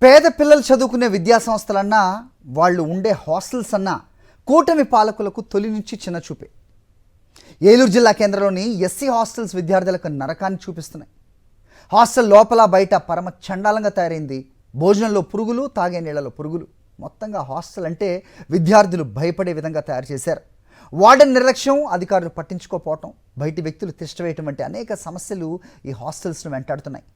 పేద పిల్లలు చదువుకునే విద్యా సంస్థలన్నా వాళ్ళు ఉండే హాస్టల్స్ అన్నా కూటమి పాలకులకు తొలి నుంచి చిన్నచూపే. ఏలూరు జిల్లా కేంద్రంలోని ఎస్సీ హాస్టల్స్ విద్యార్థులకు నరకాన్ని చూపిస్తున్నాయి. హాస్టల్ లోపల బయట పరమ చండాలంగా తయారైంది. భోజనంలో పురుగులు, తాగే నీళ్లలో పురుగులు. మొత్తంగా హాస్టల్ అంటే విద్యార్థులు భయపడే విధంగా తయారు చేశారు. వార్డెన్ నిర్లక్ష్యం, అధికారులు పట్టించుకోకపోవటం, బయటి వ్యక్తులు తిష్టవేయటం వంటి అనేక సమస్యలు ఈ హాస్టల్స్ను వెంటాడుతున్నాయి.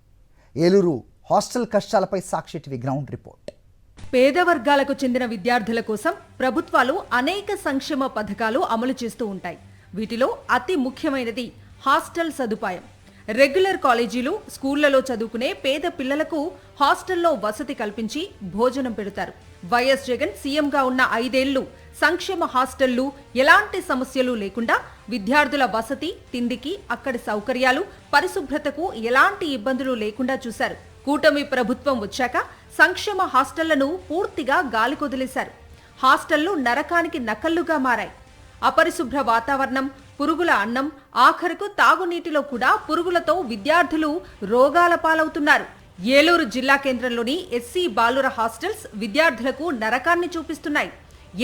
ఏలూరు హాస్టల్ కష్టాలపై సాక్షి టీవీ గ్రౌండ్ రిపోర్ట్. పేద వర్గాలకు చెందిన విద్యార్థుల కోసం ప్రభుత్వాలు అనేక సంక్షేమ పథకాలు అమలు చేస్తూ ఉంటాయి. వీటిలో అతి ముఖ్యమైనది హాస్టల్ సదుపాయం. రెగ్యులర్ కాలేజీలు, స్కూళ్లలో చదువుకునే పేద పిల్లలకు హాస్టల్లో వసతి కల్పించి భోజనం పెడతారు. వైఎస్ జగన్ సీఎంగా ఉన్న 5 ఏళ్లు సంక్షేమ హాస్టళ్లు ఎలాంటి సమస్యలు లేకుండా విద్యార్థుల వసతి, తిండికి, అక్కడి సౌకర్యాలు, పరిశుభ్రతకు ఎలాంటి ఇబ్బందులు లేకుండా చూశారు. కూటమి ప్రభుత్వం వచ్చాక సంక్షేమ హాస్టళ్లను పూర్తిగా గాలికొదిలేశారు. హాస్టళ్లు నరకానికి నకల్లుగా మారాయి. అపరిశుభ్ర వాతావరణం, పురుగుల అన్నం, ఆఖరుకు తాగునీటిలో కూడా పురుగులతో విద్యార్థులు రోగాల పాలవుతున్నారు. ఏలూరు జిల్లా కేంద్రంలోని ఎస్సీ బాలుర హాస్టల్స్ విద్యార్థులకు నరకాన్ని చూపిస్తున్నాయి.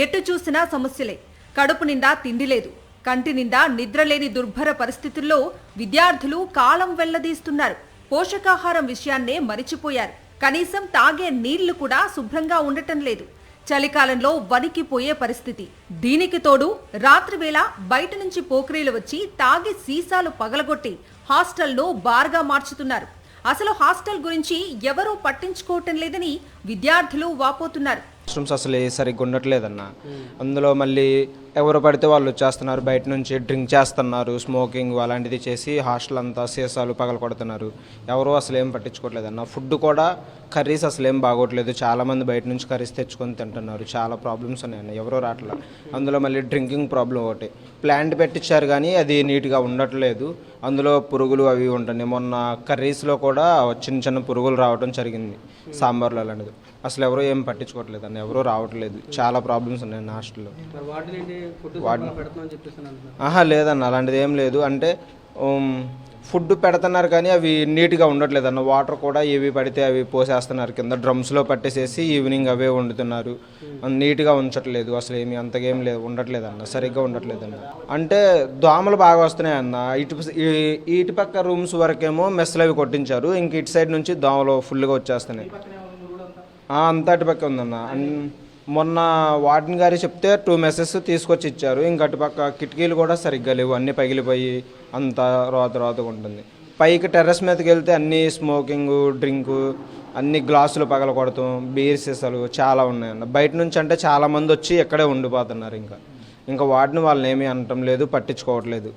ఎటు చూసినా సమస్యలే. కడుపు నిండా తిండి లేదు, కంటి నిండా నిద్రలేని దుర్భర పరిస్థితుల్లో విద్యార్థులు కాలం వెళ్లదీస్తున్నారు. పోషకాహారం విషయాన్నే మరిచిపోయారు. కనీసం తాగే నీళ్లు కూడా శుభ్రంగా ఉండటం లేదు. చలికాలంలో వణికిపోయే పరిస్థితి. దీనికి తోడు రాత్రివేళ బయట నుంచి పోకిరీలు వచ్చి తాగి సీసాలు పగలగొట్టి హాస్టల్ను బార్గా మార్చుతున్నారు. అసలు హాస్టల్ గురించి ఎవరూ పట్టించుకోవటం లేదని విద్యార్థులు వాపోతున్నారు. వాష్రూమ్స్ అసలు సరిగ్గా ఉండట్లేదన్న. అందులో మళ్ళీ ఎవరు పడితే వాళ్ళు వచ్చేస్తున్నారు, బయట నుంచి డ్రింక్ చేస్తున్నారు, స్మోకింగ్ అలాంటిది చేసి హాస్టల్ అంతా సీసాలు పగల కొడుతున్నారు. ఎవరు అసలు ఏం పట్టించుకోవట్లేదన్న. ఫుడ్ కూడా కర్రీస్ అసలు ఏం బాగోట్లేదు. చాలామంది బయట నుంచి కర్రీస్ తెచ్చుకొని తింటున్నారు. చాలా ప్రాబ్లమ్స్ ఉన్నాయన్న, ఎవరో రావట్లేదు. అందులో మళ్ళీ డ్రింకింగ్ ప్రాబ్లం ఒకటి. ప్లాంట్ పెట్టించారు కానీ అది నీట్గా ఉండట్లేదు. అందులో పురుగులు అవి ఉంటున్నాయి. మొన్న కర్రీస్లో కూడా చిన్న చిన్న పురుగులు రావడం జరిగింది, సాంబార్లో అలాంటిది. అసలు ఎవరో ఏం పట్టించుకోవట్లేదు అన్న, ఎవరో రావట్లేదు. చాలా ప్రాబ్లమ్స్ ఉన్నాయి హాస్టల్లో. లేదన్న, అలాంటిది ఏం లేదు. అంటే ఫుడ్ పెడుతున్నారు కానీ అవి నీట్గా ఉండట్లేదు అన్న. వాటర్ కూడా ఏవి పడితే అవి పోసేస్తున్నారు కింద డ్రమ్స్లో పట్టేసేసి ఈవినింగ్ అవే వండుతున్నారు. నీట్గా ఉంచట్లేదు. అసలు ఏమి అంతగా ఏం లేదు, ఉండట్లేదు అన్న, సరిగ్గా ఉండట్లేదు అన్న. అంటే దోమలు బాగా వస్తున్నాయి అన్న. ఇటు పక్క రూమ్స్ వరకేమో మెస్లు అవి కొట్టించారు, ఇంక ఇటు సైడ్ నుంచి దోమలు ఫుల్గా వచ్చేస్తున్నాయి. అంతా అటు పక్క ఉందన్న. మొన్న వార్డెన్ గారు చెప్తే 2 మెసెస్ తీసుకొచ్చి ఇచ్చారు. ఇంక అటుపక్క కిటికీలు కూడా సరిగ్గా లేవు, అన్నీ పగిలిపోయి అంతా రోతగా ఉంటుంది. పైకి టెర్రస్ మీదకి వెళ్తే అన్నీ స్మోకింగ్, డ్రింకు, అన్ని గ్లాసులు పగల కొడతాం, బీర్ సీసాలు చాలా ఉన్నాయన్న. బయట నుంచి అంటే చాలామంది వచ్చి ఇక్కడే ఉండిపోతున్నారు. ఇంకా వార్డెన్ వాళ్ళని ఏమీ అనటం లేదు, పట్టించుకోవట్లేదు.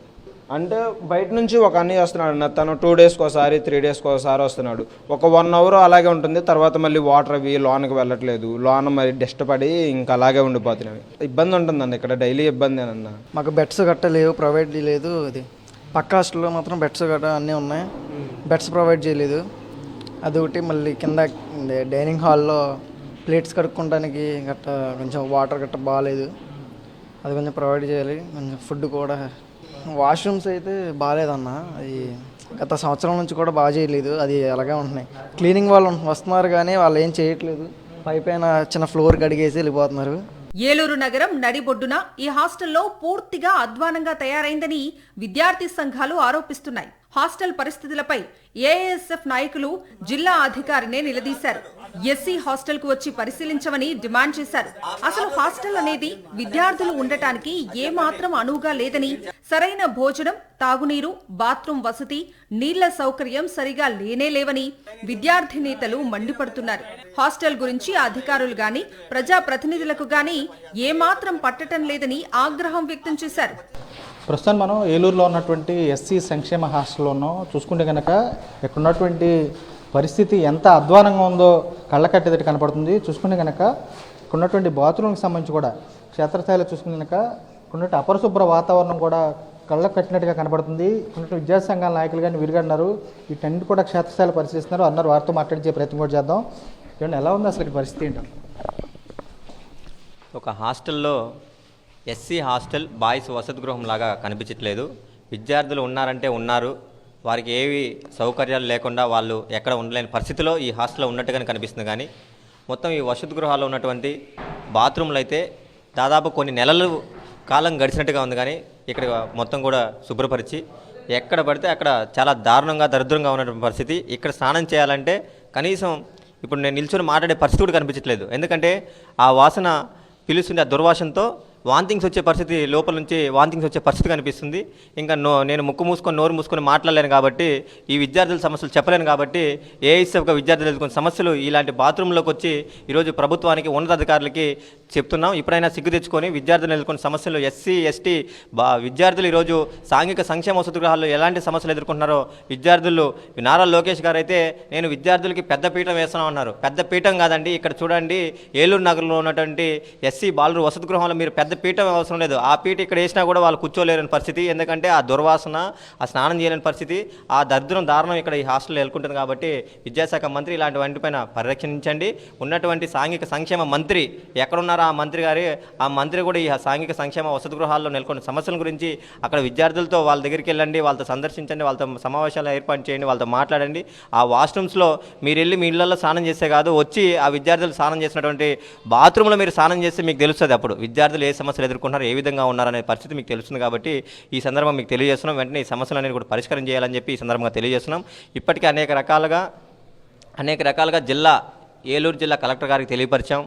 అంటే బయట నుంచి ఒక అన్నయ్య వస్తున్నాడు అన్న. తను 2 డేస్కి ఒకసారి 3 డేస్కి ఒకసారి వస్తున్నాడు. ఒక 1 అవర్ అలాగే ఉంటుంది. తర్వాత మళ్ళీ వాటర్ అవి లోనకి వెళ్ళట్లేదు. లోన మరి డస్ట్ పడి ఇంకా అలాగే ఉండిపోతున్నాయి. ఇబ్బంది ఉంటుందండి ఇక్కడ, డైలీ ఇబ్బంది అన్న. మాకు బెడ్స్ గట్ట లేవు, ప్రొవైడ్ లేదు. ఇది పక్క హాస్టల్లో మాత్రం బెడ్స్ గట్ట అన్నీ ఉన్నాయి, బెడ్స్ ప్రొవైడ్ చేయలేదు. అదొకటి. మళ్ళీ కింద డైనింగ్ హాల్లో ప్లేట్స్ కడుక్కోవడానికి గట్ట కొంచెం వాటర్ గట్ట బాగాలేదు, అది కొంచెం ప్రొవైడ్ చేయాలి. కొంచెం ఫుడ్ కూడా. వాష్రూమ్స్ అయితే బాగాలేదన్న. అది గత సంవత్సరం నుంచి కూడా బాగా చేయలేదు, అది అలాగే ఉంటున్నాయి. క్లీనింగ్ వాళ్ళు వస్తున్నారు కానీ వాళ్ళు ఏం చేయట్లేదు. పైపైన చిన్న ఫ్లోర్ కడిగేసి వెళ్ళిపోతున్నారు. ఏలూరు నగరం నడిబొడ్డున ఈ హాస్టల్లో పూర్తిగా అధ్వానంగా తయారైందని విద్యార్థి సంఘాలు ఆరోపిస్తున్నాయి. హాస్టల్ పరిస్థితులపై ఏఎస్ఎఫ్ నాయకులు జిల్లా అధికారినే నిలదీశారు. ఎస్సీ హాస్టల్ కు వచ్చి పరిశీలించమని డిమాండ్ చేశారు. అసలు హాస్టల్ అనేది విద్యార్థులు ఉండటానికి ఏమాత్రం అనువుగా లేదని, సరైన భోజనం, తాగునీరు, బాత్రూం వసతి, నీళ్ల సౌకర్యం సరిగా లేవని విద్యార్థి నేతలు మండిపడుతున్నారు. హాస్టల్ గురించి అధికారులు గాని, ప్రజాప్రతినిధులకు గాని ఏమాత్రం పట్టడం లేదని ఆగ్రహం వ్యక్తం చేశారు. ప్రస్తుతం మనం ఏలూరులో ఉన్నటువంటి ఎస్సీ సంక్షేమ హాస్టల్లో ఉన్నాం. చూసుకుంటే కనుక ఇక్కడ ఉన్నటువంటి పరిస్థితి ఎంత అధ్వానంగా ఉందో కళ్ళకట్టేదట్టు కనపడుతుంది. చూసుకుంటే కనుక ఇక్కడ ఉన్నటువంటి బాత్రూమ్కి సంబంధించి కూడా క్షేత్రస్థాయిలో చూసుకుంటే కనుక ఇక్కడ అపరిశుభ్ర వాతావరణం కూడా కళ్ళకు కట్టినట్టుగా కనపడుతుంది. ఇక్కడ విద్యార్థి సంఘాల నాయకులు కానీ విరిగన్నారు. వీటన్నిటి కూడా క్షేత్రస్థాయిలో పరిశీలిస్తున్నారు. అన్నారు, వారితో మాట్లాడించే ప్రయత్నం కూడా చేద్దాం. ఏమన్నా ఎలా ఉంది అసలు పరిస్థితి ఏంటో? ఒక హాస్టల్లో ఎస్సీ హాస్టల్ బాయ్స్ వసతి గృహం లాగా కనిపించట్లేదు. విద్యార్థులు ఉన్నారంటే ఉన్నారు, వారికి ఏవి సౌకర్యాలు లేకుండా వాళ్ళు ఎక్కడ ఉండలేని పరిస్థితిలో ఈ హాస్టల్లో ఉన్నట్టుగానే కనిపిస్తుంది. కానీ మొత్తం ఈ వసతి గృహాల్లో ఉన్నటువంటి బాత్రూమ్లు అయితే దాదాపు కొన్ని నెలలు కాలం గడిచినట్టుగా ఉంది. కానీ ఇక్కడ మొత్తం కూడా శుభ్రపరిచి ఎక్కడ పడితే అక్కడ చాలా దారుణంగా దరిద్రంగా ఉన్నటువంటి పరిస్థితి. ఇక్కడ స్నానం చేయాలంటే కనీసం ఇప్పుడు నేను నిల్చొని మాట్లాడే పరిస్థితి కూడా కనిపించట్లేదు. ఎందుకంటే ఆ వాసన పిలుస్తుంది, ఆ దుర్వాసనతో వాంతింగ్స్ వచ్చే పరిస్థితి, లోపల నుంచి వాంతింగ్స్ వచ్చే పరిస్థితి కనిపిస్తుంది. ఇంకా నేను ముక్కు మూసుకొని నోరు మూసుకొని మాట్లాడలేను కాబట్టి, ఈ విద్యార్థుల సమస్యలు చెప్పలేను కాబట్టి ఏఐఎస్ఎఫ్గా విద్యార్థులు ఎదుర్కొన్న సమస్యలు ఇలాంటి బాత్రూంలోకి వచ్చి ఈరోజు ప్రభుత్వానికి ఉన్నతాధికారులకి చెప్తున్నాం. ఇప్పుడైనా సిగ్గు తెచ్చుకొని విద్యార్థులు ఎదుర్కొన్న సమస్యలు ఎస్సీ ఎస్టీ విద్యార్థులు ఈరోజు సాంఘిక సంక్షేమ వసతి గృహాల్లో ఎలాంటి సమస్యలు ఎదుర్కొంటున్నారో విద్యార్థులు నారా లోకేష్ గారు అయితే నేను విద్యార్థులకి పెద్ద పీఠం వేస్తున్నాం అన్నారు. పెద్ద పీఠం కాదండి, ఇక్కడ చూడండి ఏలూరు నగరంలో ఉన్నటువంటి ఎస్సీ బాలురు వసతి గృహంలో మీరు పెద్ద పీఠం అవసరం లేదు. ఆ పీఠ ఇక్కడ వేసినా కూడా వాళ్ళు కూర్చోలేని పరిస్థితి. ఎందుకంటే ఆ దుర్వాసన, ఆ స్నానం చేయలేని పరిస్థితి, ఆ దరిద్రం దారుణం ఇక్కడ ఈ హాస్టల్లో ఎదుర్కొంటుంది. కాబట్టి విద్యాశాఖ మంత్రి ఇలాంటి వాటిపైన పరిరక్షించండి. ఉన్నటువంటి సాంఘిక సంక్షేమ మంత్రి ఎక్కడున్నారో ఆ మంత్రి గారి, ఆ మంత్రి కూడా ఈ సాంఘిక సంక్షేమ వసతి గృహాల్లో నెలకొన్న సమస్యల గురించి అక్కడ విద్యార్థులతో వాళ్ళ దగ్గరికి వెళ్ళండి, వాళ్ళతో సందర్శించండి, వాళ్ళతో సమావేశాలు ఏర్పాటు చేయండి, వాళ్ళతో మాట్లాడండి. ఆ వాష్రూమ్స్లో మీరు వెళ్ళి మీ ఇళ్లలో స్నానం చేస్తే కాదు, వచ్చి ఆ విద్యార్థులు స్నానం చేసినటువంటి బాత్రూంలో మీరు స్నానం చేస్తే మీకు తెలుస్తుంది అప్పుడు విద్యార్థులు ఏ సమస్యలు ఎదుర్కొంటున్నారు, ఏ విధంగా ఉన్నారనే పరిస్థితి మీకు తెలుస్తుంది. కాబట్టి ఈ సందర్భంగా మీకు తెలియజేస్తున్నాం. వెంటనే ఈ సమస్యలు అనేది కూడా పరిష్కారం చేయాలని చెప్పి ఈ సందర్భంగా తెలియజేస్తున్నాం. ఇప్పటికీ అనేక రకాలుగా జిల్లా ఏలూరు జిల్లా కలెక్టర్ గారికి తెలియపరిచాం,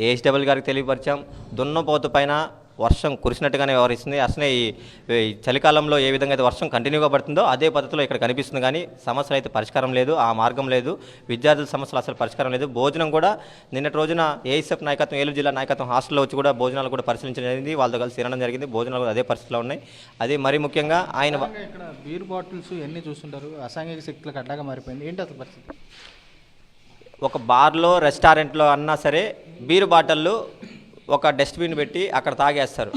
ఏఎస్డబ్ల్యూ గారికి తెలియపరిచాం. దున్నపోతు పైన వర్షం కురిసినట్టుగానే వ్యవహరిస్తుంది. అసలే ఈ చలికాలంలో ఏ విధంగా అయితే వర్షం కంటిన్యూగా పడుతుందో అదే పద్ధతిలో ఇక్కడ కనిపిస్తుంది. కానీ సమస్యలు అయితే పరిష్కారం లేదు, ఆ మార్గం లేదు. విద్యార్థుల సమస్యలు అసలు పరిష్కారం లేదు. భోజనం కూడా నిన్నటి రోజున ఏఎస్ఎఫ్ నాయకత్వం, ఏలూరు జిల్లా నాయకత్వం హాస్టల్లో వచ్చి కూడా భోజనాలు కూడా పరిశీలించడం జరిగింది. వాళ్ళతో కలిసి తినడం జరిగింది. భోజనాలు కూడా అదే పరిస్థితిలో ఉన్నాయి. అదే మరీ ముఖ్యంగా ఆయన ఇక్కడ బీర్ బాటిల్స్ ఎన్ని చూస్తుంటారు, అసాంఘిక శక్తులకు అడ్డాగా మారిపోయింది. ఏంటి అసలు పరిస్థితి? ఒక బార్లో రెస్టారెంట్లో అన్నా సరే బీరు బాటిళ్ళు ఒక డస్ట్బిన్ పెట్టి అక్కడ తాగేస్తారు.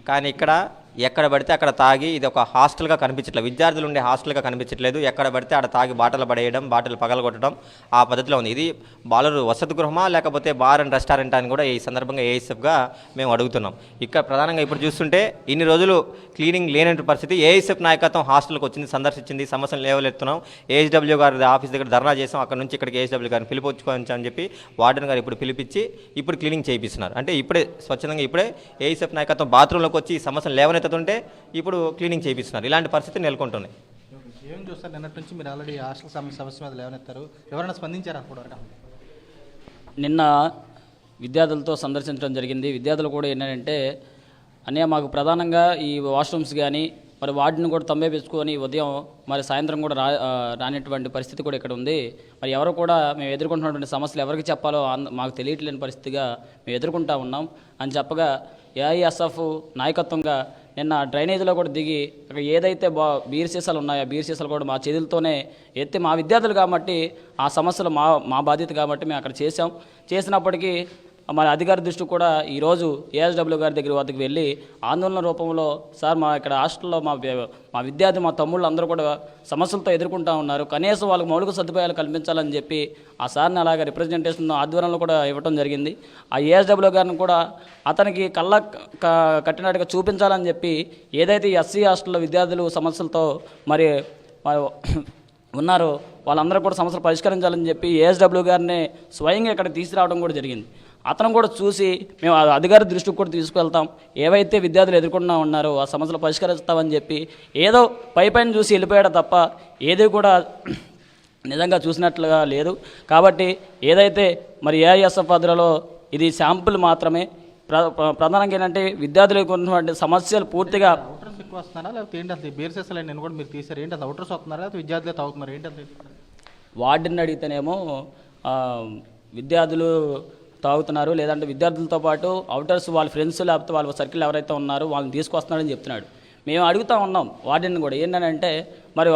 కానీ ఇక్కడ ఎక్కడ పడితే అక్కడ తాగి ఇది ఒక హాస్టల్గా కనిపించట్లేదు, విద్యార్థులు ఉండే హాస్టల్గా కనిపించట్లేదు. ఎక్కడ పడితే అక్కడ తాగి బాటలు పడేయడం, బాటలు పగలగొట్టడం ఆ పద్ధతిలో ఉంది. ఇది బాలురు వసతి గృహమా లేకపోతే బార్ అండ్ రెస్టారెంట్ అని కూడా ఈ సందర్భంగా ఏఎస్ఎఫ్గా మేము అడుగుతున్నాం. ఇక్కడ ప్రధానంగా ఇప్పుడు చూస్తుంటే ఇన్ని రోజులు క్లీనింగ్ లేనటువంటి పరిస్థితి. ఏఎస్ఎఫ్ నాయకత్వం హాస్టల్కి వచ్చింది, సందర్శించింది, సమస్యలు లేవలెత్తున్నాం. ఏఎస్డబ్ల్యూ గారి ఆఫీస్ దగ్గర ధర్నా చేసాం. అక్కడ నుంచి ఇక్కడికి ఏఎస్డబ్ల్యూ గారిని పిలిపించుకోవచ్చని చెప్పి వార్డెన్ గారు ఇప్పుడు పిలిపించి ఇప్పుడు క్లీనింగ్ చేయిస్తున్నారు. అంటే ఇప్పుడే స్వచ్ఛందంగా ఇప్పుడే ఏఎస్ఎఫ్ నాయకత్వం బాత్రూంలోకి వచ్చి ఈ సమస్యలు లేవనెత్తుతుంటే ఇప్పుడు క్లీనింగ్ చేయిస్తున్నారు. ఇలాంటి పరిస్థితి నెలకొంటున్నాయి. ఏం చూస్తారు? నిన్నటి నుంచి మీరు ఆల్రెడీ హాస్టల్ సమస్య మీద లేవనెత్తారు, ఎవరైనా స్పందించారా? అప్పుడు నిన్న విద్యార్థులతో సందర్శించడం జరిగింది. విద్యార్థులు కూడా ఏంటంటే అన్నయ్య మాకు ప్రధానంగా ఈ వాష్రూమ్స్ కానీ మరి వాటిని కూడా తంబేపించుకొని ఉదయం మరి సాయంత్రం కూడా రానిటువంటి పరిస్థితి కూడా ఇక్కడ ఉంది. మరి ఎవరు కూడా మేము ఎదుర్కొంటున్నటువంటి సమస్యలు ఎవరికి చెప్పాలో మాకు తెలియట్లేని పరిస్థితిగా మేము ఎదుర్కొంటా ఉన్నాం అని చెప్పగా ఏఐఎస్ఎఫ్ నాయకత్వంగా నిన్న డ్రైనేజీలో కూడా దిగి అక్కడ ఏదైతే బీర్ సీసాలు ఉన్నాయో బీర్ సీసాలు కూడా మా చేతులతోనే ఎత్తి మా విద్యార్థులు కాబట్టి ఆ సమస్యలు మా బాధ్యత కాబట్టి మేము అక్కడ చేసినప్పటికీ మరి అధికారి దృష్టి కూడా ఈరోజు ఏఎస్డబ్ల్యూ గారి వద్దకు వెళ్ళి ఆందోళన రూపంలో సార్ మా ఇక్కడ హాస్టల్లో మా విద్యార్థి మా తమ్ముళ్ళు అందరూ కూడా సమస్యలతో ఎదుర్కొంటూ ఉన్నారు, కనీసం వాళ్ళకి మౌలిక సదుపాయాలు కల్పించాలని చెప్పి ఆ సార్ని అలాగే రిప్రజెంటేషన్ ఆధ్వర్యంలో కూడా ఇవ్వడం జరిగింది. ఆ ఏఎస్డబ్ల్యూ గారిని కూడా అతనికి కళ్ళ కట్టినట్టుగా చూపించాలని చెప్పి ఏదైతే ఎస్సీ హాస్టల్లో విద్యార్థులు సమస్యలతో మరి ఉన్నారో వాళ్ళందరూ కూడా సమస్యలు పరిష్కరించాలని చెప్పి ఏఎస్డబ్ల్యూ గారిని స్వయంగా ఇక్కడ తీసుకురావడం కూడా జరిగింది. అతను కూడా చూసి మేము అధికారి దృష్టికి కూడా తీసుకువెళ్తాం, ఏవైతే విద్యార్థులు ఎదుర్కొన్నా ఉన్నారో ఆ సమస్యలు పరిష్కరిస్తామని చెప్పి ఏదో పైపైన చూసి వెళ్ళిపోయాడు తప్ప ఏది కూడా నిజంగా చూసినట్లుగా లేదు. కాబట్టి ఏదైతే మరి ఏఐఎస్ఎఫ్ ఆధ్వర్యంలో ఇది శాంపుల్ మాత్రమే. ప్రధానంగా ఏంటంటే విద్యార్థులకు ఉన్నటువంటి సమస్యలు పూర్తిగా అవుటర్స్ ఎక్కువ వస్తున్నారా లేకపోతే ఏంటి? అసలు బీర్ సీసాలు నేను కూడా మీరు తీసారు, ఏంటి అసలు అవుటర్స్ వస్తున్నారా లేకపోతే విద్యార్థులే తాగుతున్నారు, ఏంటి అసలు? వార్డెన్ అడిగితేనేమో విద్యార్థులు తాగుతున్నారు, లేదంటే విద్యార్థులతో పాటు అవుటర్స్ వాళ్ళ ఫ్రెండ్స్ లేకపోతే వాళ్ళ సర్కిల్ ఎవరైతే ఉన్నారో వాళ్ళని తీసుకొస్తున్నారని చెప్తున్నాడు. మేము అడుగుతూ ఉన్నాం వార్డెన్ కూడా ఏంటంటే మరి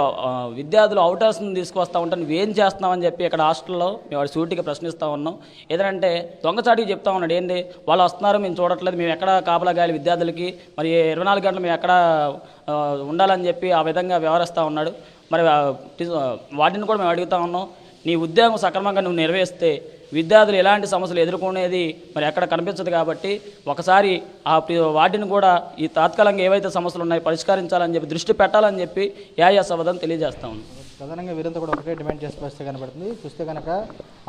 విద్యార్థులు అవుటర్స్ని తీసుకొస్తూ ఉంటాను నువ్వేం చేస్తున్నామని చెప్పి ఇక్కడ హాస్టల్లో మేము వాడి సూటిగా ప్రశ్నిస్తూ ఉన్నాం. ఏదంటే దొంగచాటికి చెప్తా ఉన్నాడు, ఏంటి వాళ్ళు వస్తున్నారు మేము చూడట్లేదు, మేము ఎక్కడ కాపలా గాయాలి విద్యార్థులకి, మరి 24 గంటలు మేము ఎక్కడ ఉండాలని చెప్పి ఆ విధంగా వ్యవహరిస్తూ ఉన్నాడు. మరి వాటిని కూడా మేము అడుగుతా ఉన్నాం, నీ ఉద్యోగం సక్రమంగా నువ్వు నెరవేరిస్తే విద్యార్థులు ఎలాంటి సమస్యలు ఎదుర్కొనేది మరి ఎక్కడ కనిపించదు కాబట్టి ఒకసారి ఆ వాటిని కూడా ఈ తాత్కాలికంగా ఏవైతే సమస్యలు ఉన్నాయో పరిష్కరించాలని చెప్పి దృష్టి పెట్టాలని చెప్పి ఏఐ సవదం తెలియజేస్తా ఉంది. ప్రధానంగా వీరంతా కూడా ఒకటే డిమాండ్ చేసే పరిస్థితి కనబడుతుంది. చూస్తే కనుక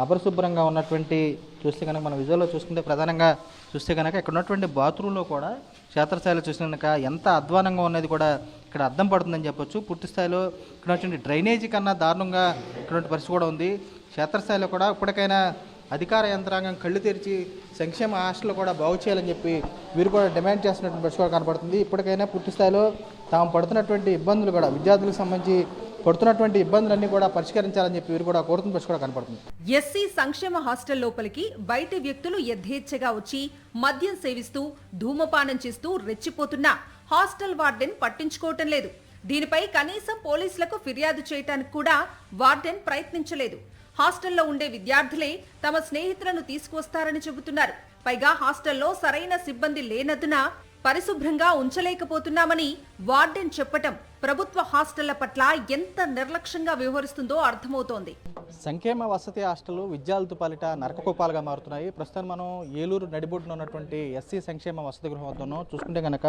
అపరిశుభ్రంగా ఉన్నటువంటి చూస్తే కనుక మన విజువల్లో చూసుకుంటే ప్రధానంగా చూస్తే కనుక ఇక్కడ ఉన్నటువంటి బాత్రూంలో కూడా క్షేత్రస్థాయిలో చూస్తే కనుక ఎంత అధ్వానంగా ఉన్నది కూడా ఇక్కడ అర్థం పడుతుందని చెప్పొచ్చు. పూర్తి స్థాయిలో ఇక్కడ ఉన్నటువంటి డ్రైనేజీ కన్నా దారుణంగా ఇక్కడున్న పరిస్థితి కూడా ఉంది. క్షేత్రస్థాయిలో కూడా ఇప్పటికైనా అధికార యంత్రాంగం కళ్ళు తెరిచి సంక్షేమ హాస్టల్ కూడా బాగు చేయాలని చెప్పి వీరు కూడా డిమాండ్ చేస్తున్నటువంటి పరిస్థితి కూడా కనబడుతుంది. ఇప్పటికైనా పూర్తి స్థాయిలో తాము పడుతున్నటువంటి ఇబ్బందులు కూడా విద్యార్థులకు సంబంధించి పడుతున్నటువంటి ఇబ్బందులన్నీ కూడా పరిష్కరించాలని చెప్పి వీరు కూడా కోరుతున్న పరిస్థితి కూడా కనబడుతుంది. ఎస్సీ సంక్షేమ హాస్టల్ లోపలికి బయటి వ్యక్తులు యథేచ్ఛగా వచ్చి మద్యం సేవిస్తూ ధూమపానం చేస్తూ రెచ్చిపోతున్నా హాస్టల్ వార్డెన్ పట్టించుకోవటం లేదు. దీనిపై కనీసం పోలీసులకు ఫిర్యాదు చేయడానికి కూడా వార్డెన్ ప్రయత్నించలేదు. హాస్టల్లో ఉండే విద్యార్థులే తమ స్నేహితులను తీసుకువస్తారని చెబుతున్నారు. పైగా హాస్టల్లో సరైన సిబ్బంది లేనందున పరిశుభ్రంగా ఉంచలేకపోతున్నామని వార్డెన్ చెప్పటం ప్రభుత్వ హాస్టళ్ల పట్ల ఎంత నిర్లక్ష్యంగా వ్యవహరిస్తుందో అర్థమవుతోంది. సంక్షేమ వసతి హాస్టల్ విద్యార్థుల పాలిట నరకకూపాలుగా మారుతున్నాయి. ప్రస్తుతం మనం ఏలూరు నడిబొడ్డున ఉన్నటువంటి ఎస్సీ సంక్షేమ వసతి గృహం వద్దను చూసుకుంటే కనుక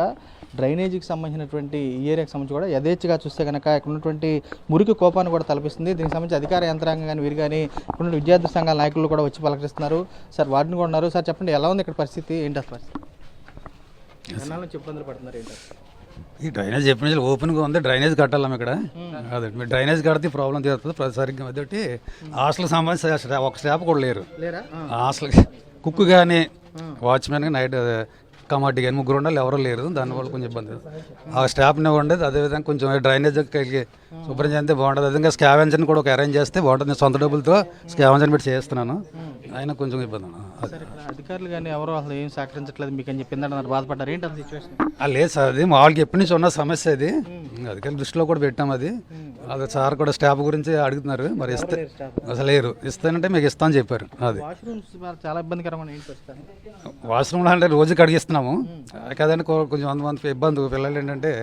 డ్రైనేజీకి సంబంధించినటువంటి ఈ ఏరియాకి సంబంధించి కూడా యథేచ్ఛగా చూస్తే కనుక ఇక్కడ ఉన్నటువంటి మురికి కోపాన్ని కూడా తలపిస్తుంది. దీనికి సంబంధించి అధికార యంత్రాంగం కానీ వీరు కానీ ఇక్కడ విద్యార్థి సంఘాల నాయకులు కూడా వచ్చి పలకరిస్తున్నారు. సార్ వార్డుని కూడా ఉన్నారు. సార్ చెప్పండి, ఎలా ఉంది ఇక్కడ పరిస్థితి, ఏంటి అసలు పరిస్థితి? నుంచి ఇబ్బందులు పడుతున్నారు ఏంటి? ఈ డ్రైనేజ్ చెప్పిన ఓపెన్గా ఉంది. డ్రైనేజ్ కట్టాలి ఇక్కడ. అదే మీరు డ్రైనేజ్ కడితే ప్రాబ్లం తీరుతుంది. సరిగ్గా అదొకటి హాస్టల్కి సంబంధించి ఒక స్టాఫ్ కూడా లేరు. హాస్టల్కి కుక్ కానీ వాచ్మెన్ కానీ నైట్ కమాటి కానీ ముగ్గురు ఉండాలి, ఎవరూ లేరు. దానివల్ల కొంచెం ఇబ్బంది. ఆ స్టాఫ్ని ఉండేది. అదేవిధంగా కొంచెం డ్రైనేజ్ కలిగి శుభ్రం చేస్తే బాగుంటుంది. అదేవిధంగా స్కావెంజర్ని కూడా ఒక అరేంజ్ చేస్తే బాగుంటుంది. నేను సొంత డబ్బులతో స్కావెంజర్ని పెట్టి చేస్తున్నాను. అయినా కొంచెం ఇబ్బంది. అధికారులు కానీ ఎవరో అసలు ఏం సహకరించట్లేదు మీకు అని చెప్పిందంటే బాధపడ్డారు. ఏంటి అసలు సిచ్యువేషన్? లేదు సార్, అది మామూలుగా ఎప్పటి నుంచి ఉన్న సమస్య అది. అధికారుల దృష్టిలో కూడా పెట్టాం అది. అది సార్ కూడా స్టాఫ్ గురించి అడుగుతున్నారు. మరి ఇస్తే అసలు లేరు. ఇస్తానంటే మీకు ఇస్తామని చెప్పారు. అది చాలా ఇబ్బందికరమైన వాష్రూమ్లో అంటే రోజు కడిగిస్తున్నాము కదండి. కొంచెం మంది ఇబ్బంది పిల్లలు ఏంటంటే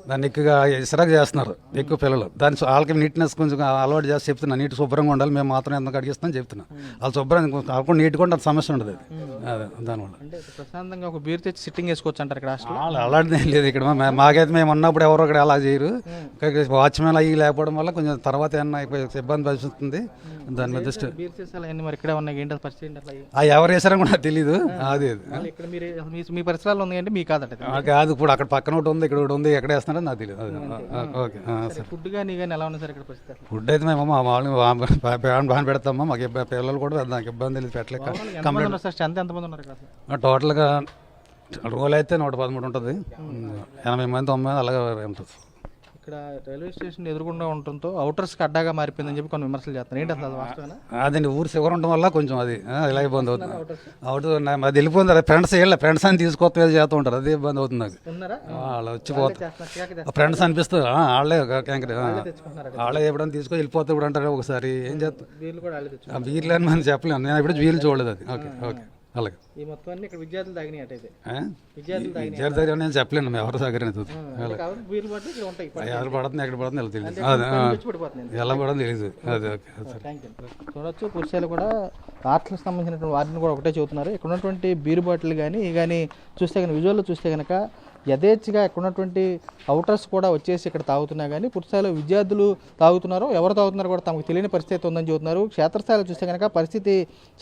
దాన్ని ఎక్కువగా ఇసరాకు చేస్తున్నారు ఎక్కువ పిల్లలు. దాని వాళ్ళకి నీట్నెస్ కొంచెం అలవాటు చేసి చెప్తున్నా, నీట్ శుభ్రంగా ఉండాలి, మేము మాత్రం ఎంత అడిగిస్తామని చెప్తున్నా. వాళ్ళు శుభ్రంగా కాకుండా నీట్గా ఉంటే అది సమస్య ఉండదు. అదే దానివల్ల ప్రశాంతంగా ఒక బీర్ తెచ్చి సిట్టింగ్ వేసుకోవచ్చు అంటారు ఇక్కడ. అలాంటిది ఏం లేదు ఇక్కడ. మాకైతే మేము ఉన్నప్పుడు ఎవరో ఇక్కడ అలా చేయరు. వాచ్మెన్ అయ్యి లేకపోవడం వల్ల కొంచెం తర్వాత ఏమన్నా ఇబ్బంది పరిస్థితుంది. దాని మీద దృష్టి మరి ఇక్కడే ఉన్నాయి. ఏంటి పరిస్థితి? ఎవరు వేసారని కూడా తెలీదు. అది ఇక్కడ మీరు మీ పరిసరాలు ఉన్నాయంటే మీ కాదట కాదు. ఇప్పుడు అక్కడ పక్కన ఒకటి ఉంది, ఇక్కడ ఒకటి ఉంది. ఎక్కడ వేస్తున్నారో నాకు తెలియదు. Okay sir. ఫుడ్ కానీ ఎలా ఉంది సార్ ఇక్కడ పరిస్థితి? ఫుడ్ అయితే మేము మామూలుగా బాగా పెడతామా. మాకు పిల్లలు కూడా నాకు ఇబ్బంది లేదు పెట్టలేక. ఎంతమంది ఉన్నారు టోటల్గా రోజు అయితే 113 ఉంటుంది. 80 మంది 90 మంది అలాగే ఉంటుంది. ఇక్కడ రైల్వే స్టేషన్ ఎదురుగుండా ఉండటంతో అవుటర్స్కి అడ్డాగా మారిపోయిందని చెప్పి కొన్ని విమర్శలు చేస్తారు. ఏంటి అసలు వాస్తవేనా? అదండి, ఊరు చివరి ఉండడం వల్ల కొంచెం అది ఇలా ఇబ్బంది అవుతుంది. అవుట్ అది వెళ్ళిపోతుంది. ఫ్రెండ్స్ అని తీసుకొస్తే చేస్తూ ఉంటారు. అది ఇబ్బంది అవుతుంది నాకు. వాళ్ళు వచ్చిపోతారు ఫ్రెండ్స్ అనిపిస్తుంది. వాళ్ళే ఎప్పుడైనా తీసుకొని వెళ్ళిపోతే ఇప్పుడు అంటారు ఒకసారి. ఏం చేస్తారు వీళ్ళు అని మనం చెప్పలేము. నేను ఎప్పుడు వీళ్ళు చూడలేదు. అది ఓకే ఓకే అలాగే. ఈ మొత్తాన్ని ఇక్కడ విద్యార్థులు తాగినట్టయితే విద్యార్థులు నేను చెప్పలేను. మేము ఎవరు సహకరించదు. ఎవరు పడుతుంది ఎక్కడ పడుతుంది ఎలా తెలియదు. ఎలా పడుతుంది తెలియదు. అదే ఓకే చూడొచ్చు. పురుషాలు కూడా ఆర్ట్స్కి సంబంధించినటువంటి వాటిని కూడా ఒకటే చెబుతున్నారు. ఇక్కడ ఉన్నటువంటి బీరు బాటిల్ కానీ చూస్తే కనుక విజువల్లో చూస్తే కనుక యథేచ్ఛగా ఇక్కడ ఉన్నటువంటి అవుటర్స్ కూడా వచ్చేసి ఇక్కడ తాగుతున్నా కానీ పూర్తిస్థాయిలో విద్యార్థులు తాగుతున్నారో ఎవరు తాగుతున్నారో కూడా తమకు తెలియని పరిస్థితి ఉందని చెబుతున్నారు. క్షేత్రస్థాయిలో చూస్తే కనుక పరిస్థితి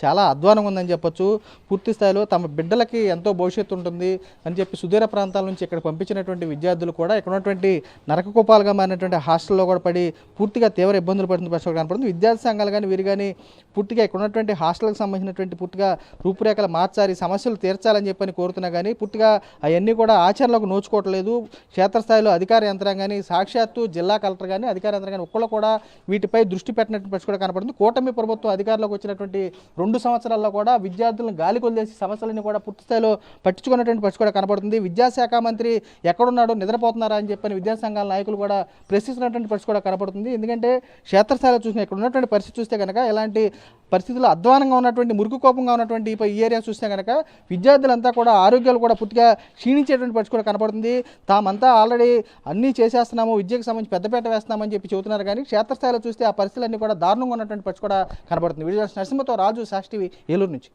చాలా అధ్వానంగా ఉందని చెప్పొచ్చు. పూర్తి స్థాయిలో తమ బిడ్డలకి ఎంతో భవిష్యత్తు ఉంటుంది అని చెప్పి సుదూర ప్రాంతాల నుంచి ఇక్కడ పంపించినటువంటి విద్యార్థులు కూడా ఇక్కడ ఉన్నటువంటి నరకకూపాలుగా మారినటువంటి హాస్టల్లో కూడా పడి పూర్తిగా తీవ్ర ఇబ్బందులు పడుతున్న పరిస్థితి కనపడుతుంది. విద్యార్థి సంఘాలు కానీ వీరు కానీ పూర్తిగా ఇక్కడ ఉన్నటువంటి హాస్టల్కి సంబంధించినటువంటి పూర్తిగా రూపురేఖలు మార్చాలి, సమస్యలు తీర్చాలని చెప్పని కోరుతున్నా కానీ పూర్తిగా అవన్నీ కూడా ఆచరణలోకి నోచుకోవట్లేదు. క్షేత్రస్థాయిలో అధికార యంత్రాంగాన్ని సాక్షాత్తు జిల్లా కలెక్టర్ కానీ అధికార యంత్రాంగాన్ని ఒక్కళ్ళు కూడా వీటిపై దృష్టి పెట్టినటువంటి పరిస్థితి కూడా కనపడుతుంది. కూటమి ప్రభుత్వం అధికారంలోకి వచ్చినటువంటి 2 సంవత్సరాల్లో కూడా విద్యార్థులను గాలి కొలిదేసి సమస్యలని కూడా పూర్తి స్థాయిలో పట్టించుకున్నటువంటి పరిస్థితి కూడా కనపడుతుంది. విద్యాశాఖ మంత్రి ఎక్కడున్నాడో నిద్రపోతున్నారా అని చెప్పని విద్యాసంఘాల నాయకులు కూడా ప్రశ్నిస్తున్నటువంటి పరిస్థితి కూడా కనపడుతుంది. ఎందుకంటే క్షేత్రస్థాయిలో చూసిన ఇక్కడ ఉన్నటువంటి పరిస్థితి చూస్తే కనుక ఎలాంటి పరిస్థితుల్లో అధ్వానంగా ఉన్నటువంటి మురుకు కోపంగా ఉన్నటువంటి ఈ ఏరియా చూస్తే కనుక విద్యార్థులంతా కూడా ఆరోగ్యాలు కూడా పూర్తిగా క్షీణించేటువంటి పరిస్థితి కూడా కూడా కనపడుతుంది. తామంతా ఆల్రెడీ అన్నీ చేసేస్తున్నాము, విద్యకు సంబంధించి పెద్దపేట వేస్తున్నామని చెప్పి చెబుతున్నారు. కానీ క్షేత్రస్థాయిలో చూస్తే ఆ పరిస్థితులన్నీ కూడా దారుణంగా ఉన్నటువంటి పరిస్థితి కూడా కనబడుతుంది. వీడియో నరసింహతో రాజు, సాక్షి టీవీ, ఏలూరు నుంచి.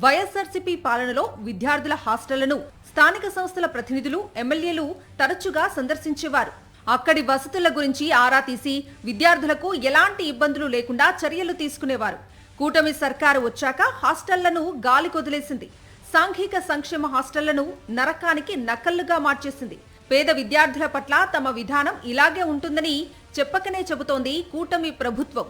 వైఎస్ఆర్సీపీ పాలనలో విద్యార్థుల హాస్టళ్లను స్థానిక సంస్థల ప్రతినిధులు, ఎమ్మెల్యేలు తరచుగా సందర్శించేవారు. అక్కడి వసతుల గురించి ఆరా తీసి విద్యార్థులకు ఎలాంటి ఇబ్బందులు లేకుండా చర్యలు తీసుకునేవారు. కూటమి సర్కారు వచ్చాక హాస్టళ్లను గాలికొదిలేసింది. సాంఘిక సంక్షేమ హాస్టళ్లను నరకానికి నకళ్లుగా మార్చేసింది. పేద విద్యార్థుల పట్ల తమ విధానం ఇలాగే ఉంటుందని చెప్పకనే చెబుతోంది కూటమి ప్రభుత్వం.